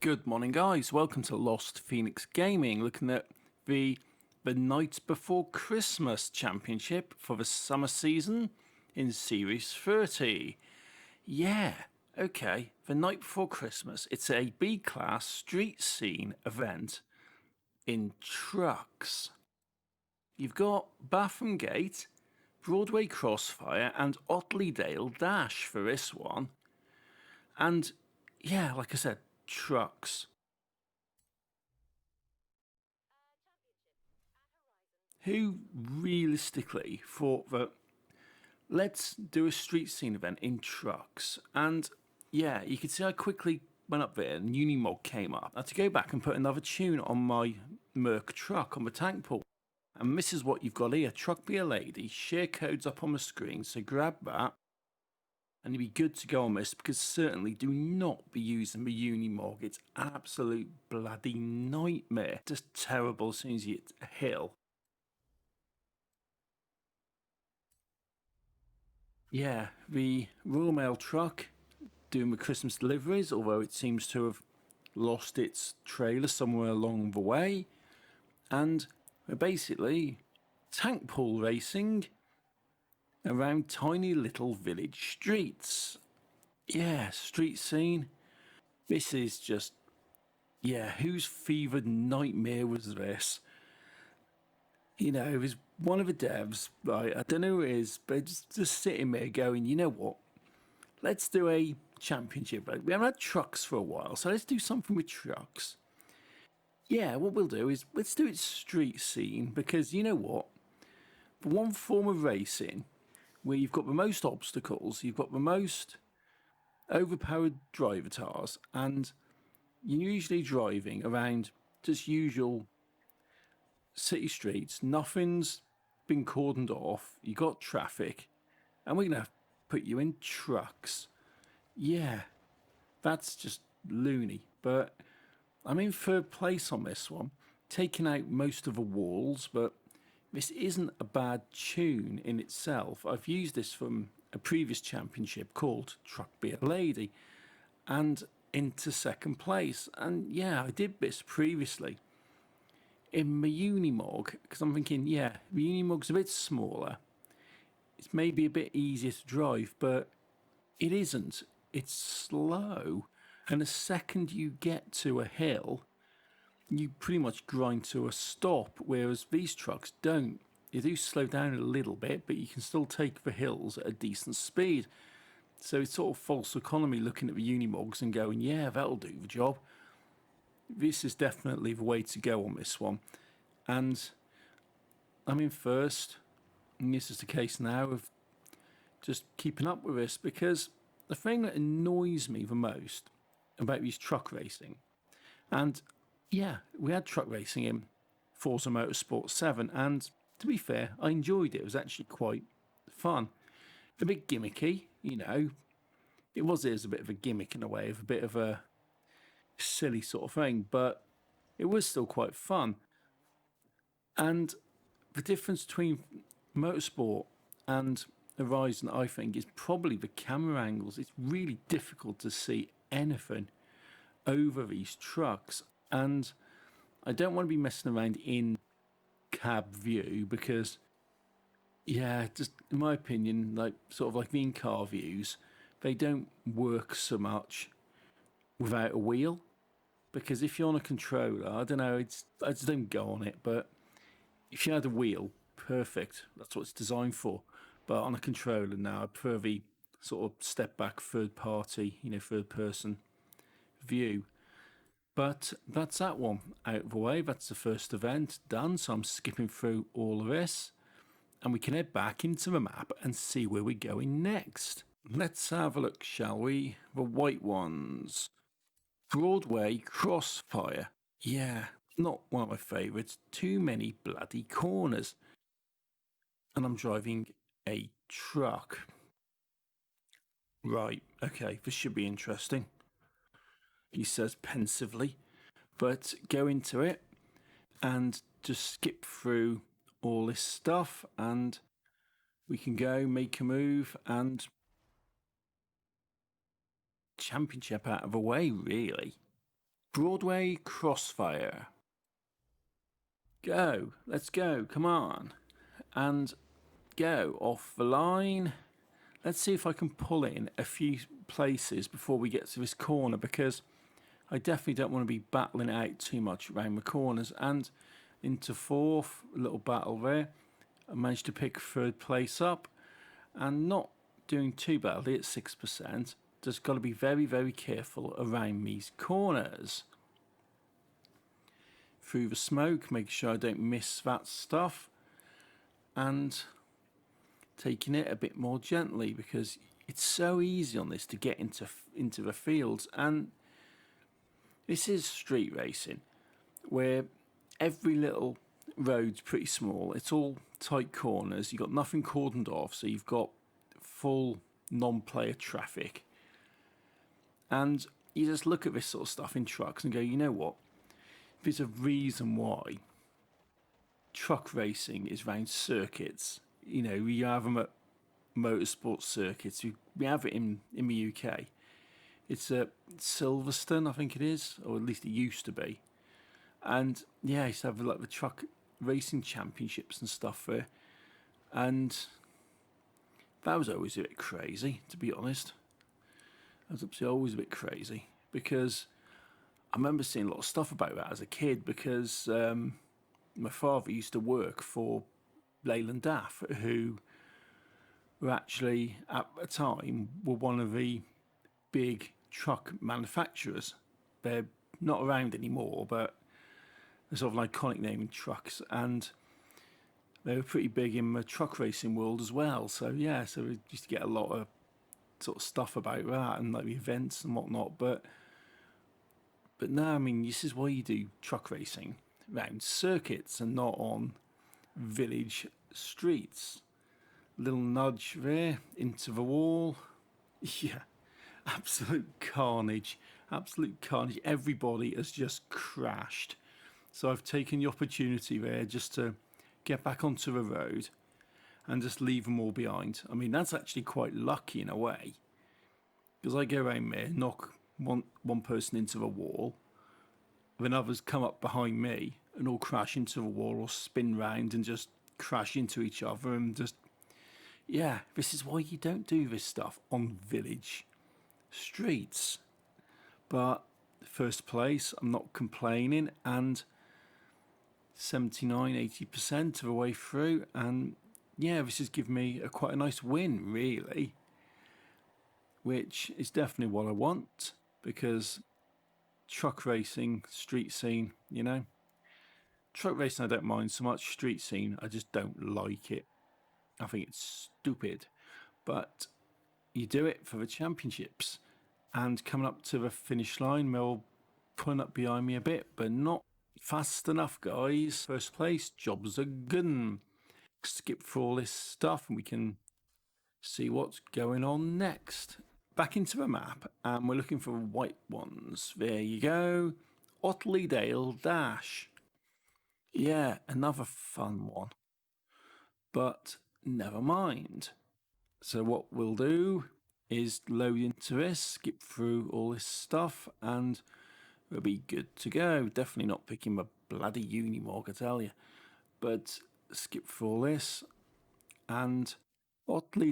Good morning, guys. Welcome to Lost Phoenix Gaming, looking at the Night Before Christmas Championship for the summer season in Series 30. Yeah, okay, the Night Before Christmas. It's a B-class street scene event in trucks. You've got Batham Gate, Broadway Crossfire, and Otley Dale Dash for this one. And yeah, like I said, trucks. Who realistically thought that let's do a street scene event in trucks? And yeah, you can see I quickly went up there and Unimog came up. I had to go back and put another tune on my Merc truck on the Tankpool. And this is what you've got here. Truck Be a Lady, share codes up on the screen, so grab that. And you'll be good to go on this, because certainly do not be using the Unimog. It's absolute bloody nightmare. Just terrible as soon as you hit a hill. Yeah, the Royal Mail truck doing the Christmas deliveries, although it seems to have lost its trailer somewhere along the way. And we're basically tank pool racing around tiny little village streets. Yeah, street scene. This is just, yeah, whose fevered nightmare was this? You know, it was one of the devs, right? I don't know who it is, but just sitting there going, you know what? Let's do a championship. Right? We haven't had trucks for a while, so let's do something with trucks. Yeah, what we'll do is let's do it street scene, because you know what? For one form of racing where you've got the most obstacles, you've got the most overpowered driver tars, and you're usually driving around just usual city streets. Nothing's been cordoned off. You got traffic, and we're gonna put you in trucks. Yeah, that's just loony. But I'm in third place on this one, taking out most of the walls. But this isn't a bad tune in itself. I've used this from a previous championship called Truck Be a Lady, and into second place. And yeah, I did this previously in my Unimog, because I'm thinking, yeah, the Unimog's a bit smaller. It's maybe a bit easier to drive, but it isn't. It's slow. And the second you get to a hill, you pretty much grind to a stop, whereas these trucks don't. You do slow down a little bit, but you can still take the hills at a decent speed. So it's sort of false economy looking at the Unimogs and going, yeah, that'll do the job. This is definitely the way to go on this one. And I'm in first. And this is the case now of just keeping up with this, because the thing that annoys me the most about these truck racing, and yeah, we had truck racing in Forza Motorsport 7, and to be fair, I enjoyed it. It was actually quite fun. A bit gimmicky, you know. It was a bit of a gimmick in a way, of a bit of a silly sort of thing, but it was still quite fun. And the difference between motorsport and Horizon, I think, is probably the camera angles. It's really difficult to see anything over these trucks, and I don't want to be messing around in cab view, because yeah, just in my opinion, like sort of like the in-car views, they don't work so much without a wheel. Because if you're on a controller, I don't know, I just don't go on it, but if you had a wheel, perfect. That's what it's designed for. But on a controller now, I prefer the sort of step back third party, third person view. But that's that one out of the way. That's the first event done. So I'm skipping through all of this, and we can head back into the map and see where we're going next. Let's have a look, shall we? The white ones. Broadway Crossfire. Yeah, not one of my favourites. Too many bloody corners. And I'm driving a truck. Right, okay, this should be interesting, he says pensively. But go into it and just skip through all this stuff, and we can go make a move and championship out of the way, really. Broadway Crossfire. Go, let's go, come on. And go off the line. Let's see if I can pull in a few places before we get to this corner, because I definitely don't want to be battling out too much around the corners. And into fourth, a little battle there. I managed to pick third place up and not doing too badly at 6%. Just got to be very, very careful around these corners. Through the smoke, make sure I don't miss that stuff. And taking it a bit more gently, because it's so easy on this to get into the fields. And this is street racing, where every little road's pretty small. It's all tight corners. You've got nothing cordoned off, so you've got full non-player traffic. And you just look at this sort of stuff in trucks and go, you know what? There's a reason why truck racing is around circuits. You know, we have them at motorsport circuits. We have it in the UK. It's at Silverstone, I think it is, or at least it used to be. And yeah, I used to have like the truck racing championships and stuff there. And that was always a bit crazy, to be honest. That was always a bit crazy, because I remember seeing a lot of stuff about that as a kid, because my father used to work for Leyland Daff, who were actually, at the time, were one of the big truck manufacturers. They're not around anymore, but they're sort of an iconic name in trucks, and they were pretty big in the truck racing world as well. So yeah, so we used to get a lot of sort of stuff about that and like the events and whatnot. But no, I mean, this is why you do truck racing around circuits and not on village streets. Little nudge there into the wall. Yeah, absolute carnage. Absolute carnage. Everybody has just crashed. So I've taken the opportunity there just to get back onto the road and just leave them all behind. I mean, that's actually quite lucky in a way, because I go around there, knock one person into the wall, then others come up behind me and all crash into the wall or spin round and just crash into each other. And just, yeah, this is why you don't do this stuff on village streets. But first place, I'm not complaining, and 79-80% of the way through, and yeah, this has given me quite a nice win, really, which is definitely what I want, because truck racing, street scene, you know, truck racing I don't mind so much, street scene I just don't like it. I think it's stupid, but you do it for the championships. And coming up to the finish line, they'll pulling up behind me a bit, but not fast enough, guys. First place, jobs are good. Skip through all this stuff and we can see what's going on next. Back into the map, and we're looking for white ones. There you go. Otley Dash. Yeah, another fun one. But never mind. So what we'll do is load into this, skip through all this stuff, and we'll be good to go. Definitely not picking my bloody Unimog, I tell you. But skip through all this, and Otley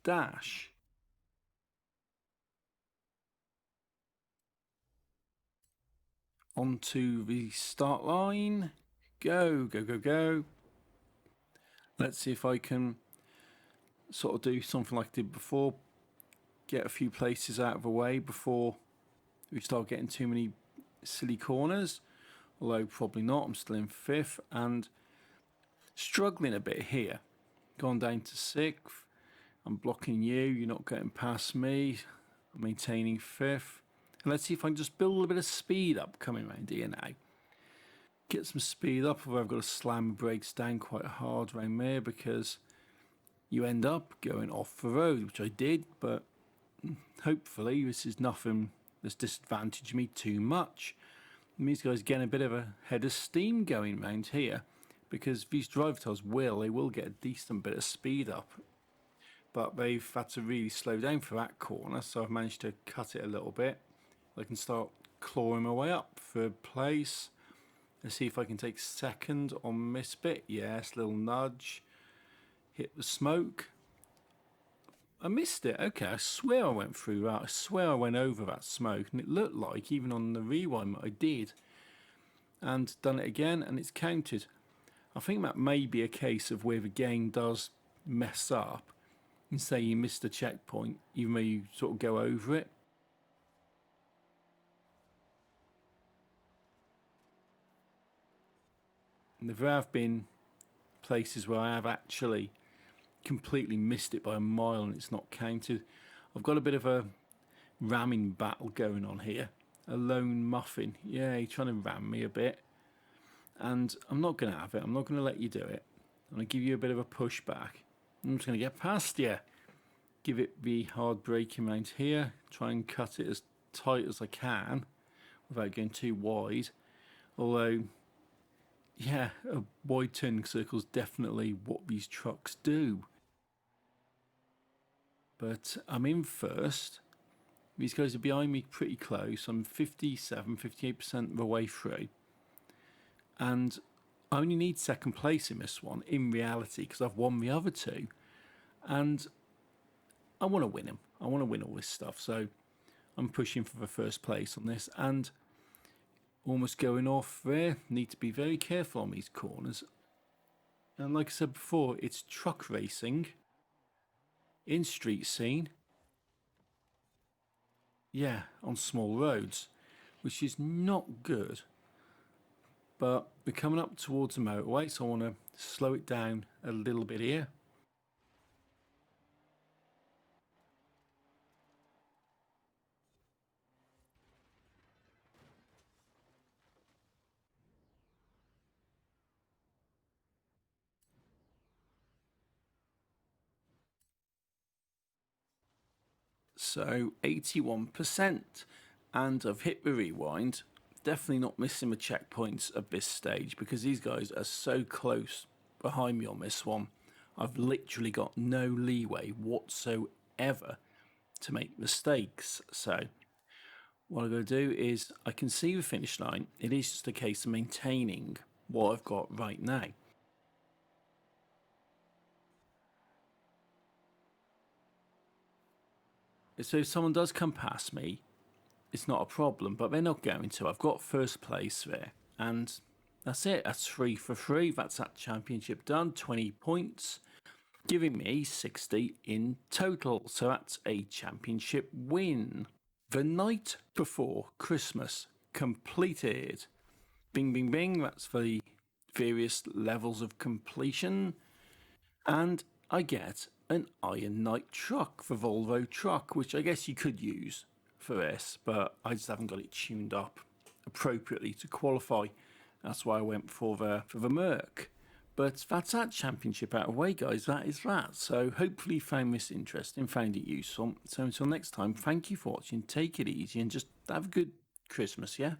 Dash. Onto the start line. Go, go, go, go. Let's see if I can sort of do something like I did before. Get a few places out of the way before we start getting too many silly corners. Although probably not. I'm still in fifth and struggling a bit here. Gone down to sixth. I'm blocking you. You're not getting past me. I'm maintaining fifth. And let's see if I can just build a little bit of speed up coming around here now. Get some speed up, although I've got to slam the brakes down quite hard around there, because you end up going off the road, which I did, but hopefully this is nothing that's disadvantaged me too much. And these guys getting a bit of a head of steam going around here, because these drive tiles will get a decent bit of speed up. But they've had to really slow down for that corner, so I've managed to cut it a little bit. I can start clawing my way up. Third place. Let's see if I can take second on this bit. Yes, little nudge. Hit the smoke. I missed it. Okay, I swear I went through that. I swear I went over that smoke, and it looked like, even on the rewind, that I did. And done it again, and it's counted. I think that may be a case of where the game does mess up and say you missed a checkpoint, even though you sort of go over it. And there have been places where I have actually completely missed it by a mile and it's not counted. I've got a bit of a ramming battle going on here. A lone muffin. Yeah, he's trying to ram me a bit. And I'm not going to have it. I'm not going to let you do it. I'm going to give you a bit of a pushback. I'm just going to get past you. Give it the hard braking around here. Try and cut it as tight as I can without going too wide. Although, yeah, a wide turning circle is definitely what these trucks do. But I'm in first. These guys are behind me pretty close. I'm 57, 58% of the way through. And I only need second place in this one, in reality, because I've won the other two. And I want to win them. I want to win all this stuff. So I'm pushing for the first place on this. And almost going off there. Need to be very careful on these corners. And like I said before, it's truck racing in street scene. Yeah, on small roads, which is not good. But we're coming up towards the motorway, so I want to slow it down a little bit here. So 81%, and I've hit the rewind. Definitely not missing the checkpoints at this stage because these guys are so close behind me on this one. I've literally got no leeway whatsoever to make mistakes. So what I'm going to do is I can see the finish line. It is just a case of maintaining what I've got right now. So if someone does come past me, it's not a problem, but they're not going to. I've got first place there, and that's it. That's 3 for 3. That's that championship done. 20 points, giving me 60 in total. So that's a championship win. The night before Christmas completed. Bing, bing, bing. That's the various levels of completion. And I get an Iron Knight truck, the Volvo truck, which I guess you could use for this, but I just haven't got it tuned up appropriately to qualify. That's why I went for the Merc. But that's that championship out of the way, guys. That is that. So hopefully you found this interesting, found it useful. So until next time, thank you for watching. Take it easy and just have a good Christmas, yeah?